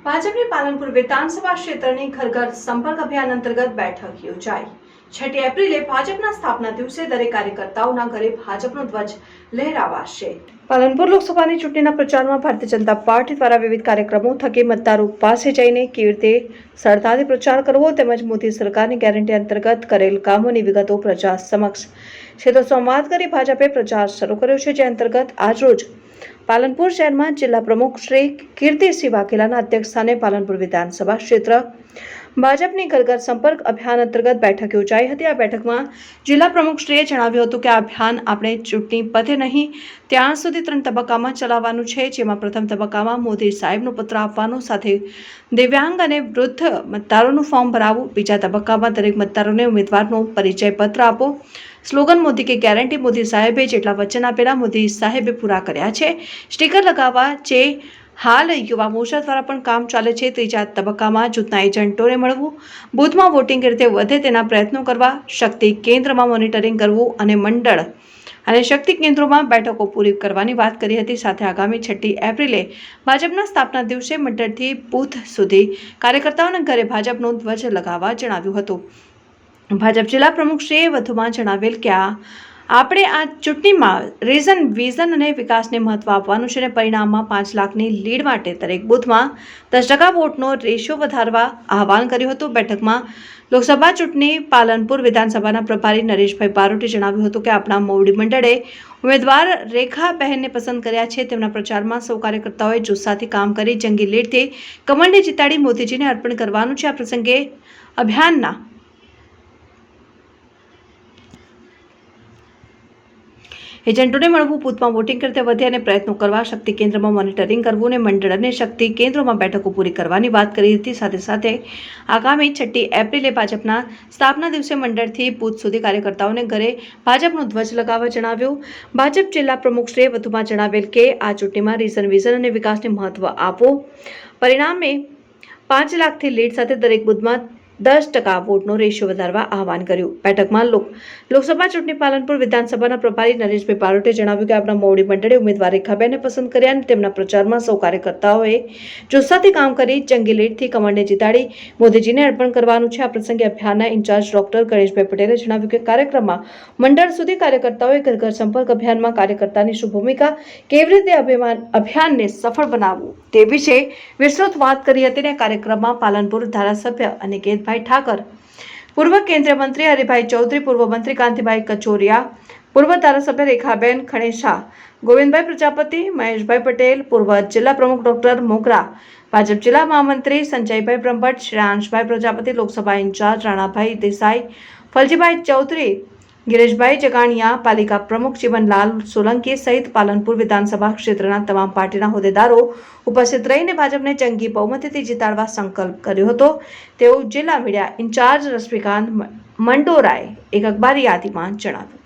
ભાજપની પાલનપુર વિધાનસભા ક્ષેત્રની ઘર ઘર સંપર્ક અભિયાન અંતર્ગત બેઠક યોજાઈ। 6 એપ્રિલે ભાજપના સ્થાપના દિવસે દરેક કાર્યકર્તાઓના ઘરે ભાજપનો ધ્વજ લહેરાવાશે। પાલનપુર લોકસભાની ચૂંટણીના પ્રચારમાં ભારતીય જનતા પાર્ટી દ્વારા વિવિધ કાર્યક્રમો થકી મતદારો પાસે જઈને કેવી રીતે સરળતાથી પ્રચાર કરવો તેમજ મોદી સરકારની ગેરંટી અંતર્ગત કરેલ કામોની વિગતો પ્રજા સમક્ષ સીધો સંવાદ કરી ભાજપે પ્રચાર શરૂ કર્યો છે। જે અંતર્ગત આજરોજ પાલનપુર શહેરમાં જિલ્લા પ્રમુખ શ્રી કીર્તિસિંહ વાઘેલાના અધ્યક્ષસ્થાને પાલનપુર વિધાનસભા ક્ષેત્ર ભાજપની ઘર ઘર સંપર્ક અભિયાન અંતર્ગત બેઠક યોજાઈ હતી। આ બેઠકમાં જિલ્લા પ્રમુખશ્રીએ જણાવ્યું હતું કે આ અભિયાન આપણે ચૂંટણી પતે નહીં ત્યાં સુધી 3 તબક્કામાં ચલાવવાનું છે, જેમાં પ્રથમ તબક્કામાં મોદી સાહેબનો પત્ર આપવાનો સાથે દિવ્યાંગ અને વૃદ્ધ મતદારોનું ફોર્મ ભરાવવું। બીજા તબક્કામાં દરેક મતદારોને ઉમેદવારનો પરિચય પત્ર આપો। સ્લોગન મોદી की गारंटी मोदी साहेबे જેટલા વચન આપેલા મોદી સાહેબે પૂરા કર્યા છે। સ્ટીકર લગાવવા જે હાલ યુવા મોરચા દ્વારા પણ કામ ચાલે છે। ત્રીજા તબક્કામાં જૂથના એજન્ટોને મળવું, બૂથમાં વોટિંગ કેવી રીતે વધે તેના પ્રયત્નો કરવા, શક્તિ કેન્દ્રમાં મોનિટરિંગ કરવું અને મંડળ અને શક્તિ કેન્દ્રોમાં બેઠકો પૂરી કરવાની વાત કરી હતી। સાથે આગામી 6 એપ્રિલે ભાજપના સ્થાપના દિવસે મંડળથી બૂથ સુધી કાર્યકર્તાઓના ઘરે ભાજપનો ધ્વજ લગાવવા જણાવ્યું હતું। ભાજપ જિલ્લા પ્રમુખશ્રીએ વધુમાં જણાવેલ કે આપણે આ ચૂંટણીમાં રીઝન વિઝન અને વિકાસને મહત્વ આપવાનું છે અને પરિણામમાં 5 લાખની લીડ માટે દરેક બૂથમાં 10% વોટનો રેશિયો વધારવા આહવાન કર્યું હતું। બેઠકમાં લોકસભા ચૂંટણી પાલનપુર વિધાનસભાના પ્રભારી નરેશભાઈ બારોટે જણાવ્યું હતું કે આપણા મોવડી મંડળે ઉમેદવાર રેખાબહેનને પસંદ કર્યા છે। તેમના પ્રચારમાં સૌ કાર્યકર્તાઓએ જુસ્સાથી કામ કરી જંગી લીડથી કમળને જીતાડી મોદીજીને અર્પણ કરવાનું છે। આ પ્રસંગે અભિયાનના એજન્ટોને મળવું, બૂથમાં વોટિંગ કરતે વધે અને પ્રયત્નો કરવા, શક્તિ કેન્દ્રમાં મોનિટરિંગ કરવું અને મંડળ અને શક્તિ કેન્દ્રોમાં બેઠકો પૂરી કરવાની વાત કરી હતી। સાથે સાથે આગામી 6 એપ્રિલે ભાજપના સ્થાપના દિવસે મંડળથી બૂથ સુધી કાર્યકર્તાઓને ઘરે ભાજપનો ધ્વજ લગાવવા જણાવ્યું। ભાજપ જિલ્લા પ્રમુખશ્રીએ વધુમાં જણાવેલ કે આ ચૂંટણીમાં રીઝન વિઝન અને વિકાસને મહત્વ આપો, પરિણામે 5 લાખથી લીડ સાથે દરેક બૂથમાં 10% વોટનો રેશિયો વધારવા આહવાન કર્યું। બેઠકમાં લોકસભા ચૂંટણી પાલનપુર વિધાનસભાના પ્રભારી નરેશભાઈ બારોટે જણાવ્યું કે આપણા મોવડી મંડળે ઉમેદવાર રેખાબેનને પસંદ કર્યા અને તેમના પ્રચારમાં સૌ કાર્યકર્તાઓએ જુસ્સાથી કામ કરી જંગી લીડથી કમળને જીતાડી મોદીજીને અર્પણ કરવાનું છે। આ પ્રસંગે અભિયાનના ઇન્ચાર્જ ડોક્ટર ગણેશભાઈ પટેલે જણાવ્યું કે કાર્યક્રમમાં મંડળ સુધી કાર્યકર્તાઓએ ઘર ઘર સંપર્ક અભિયાનમાં કાર્યકર્તાની શું ભૂમિકા, કેવી રીતે અભિયાનને સફળ બનાવવું તે વિશે વિસ્તૃત વાત કરી હતી। અને કાર્યક્રમમાં પાલનપુર ધારાસભ્ય અનિકેત ભાઈ ઠાકર, પૂર્વ કેન્દ્રીય મંત્રી હરિભાઈ ચૌધરી, પૂર્વ મંત્રી કાંતિભાઈ કચોરિયા, પૂર્વ ધારાસભ્ય રેખાબેન ખણેસા, ગોવિંદભાઈ પ્રજાપતિ, મહેશભાઈ પટેલ, પૂર્વ જિલ્લા પ્રમુખ ડોક્ટર મોગરા, ભાજપ જિલ્લા મહામંત્રી સંજયભાઈ બ્રહ્મભટ્ટ, શ્રેયાંશભાઈ પ્રજાપતિ, લોકસભા ઇન્ચાર્જ રાણાભાઈ દેસાઈ, ફલજીભાઈ ચૌધરી, ગિરીશભાઈ જગાણિયા, પાલિકા પ્રમુખ જીવનલાલ સોલંકી સહિત પાલનપુર વિધાનસભા ક્ષેત્રના તમામ પાર્ટીના હોદ્દેદારો ઉપસ્થિત રહીને ભાજપને જંગી બહુમતીથી જીતાડવા સંકલ્પ કર્યો હતો તેવું જિલ્લા મીડિયા ઇન્ચાર્જ રશ્મિકાંત મંડોરાએ એક અખબારી યાદીમાં જણાવ્યું।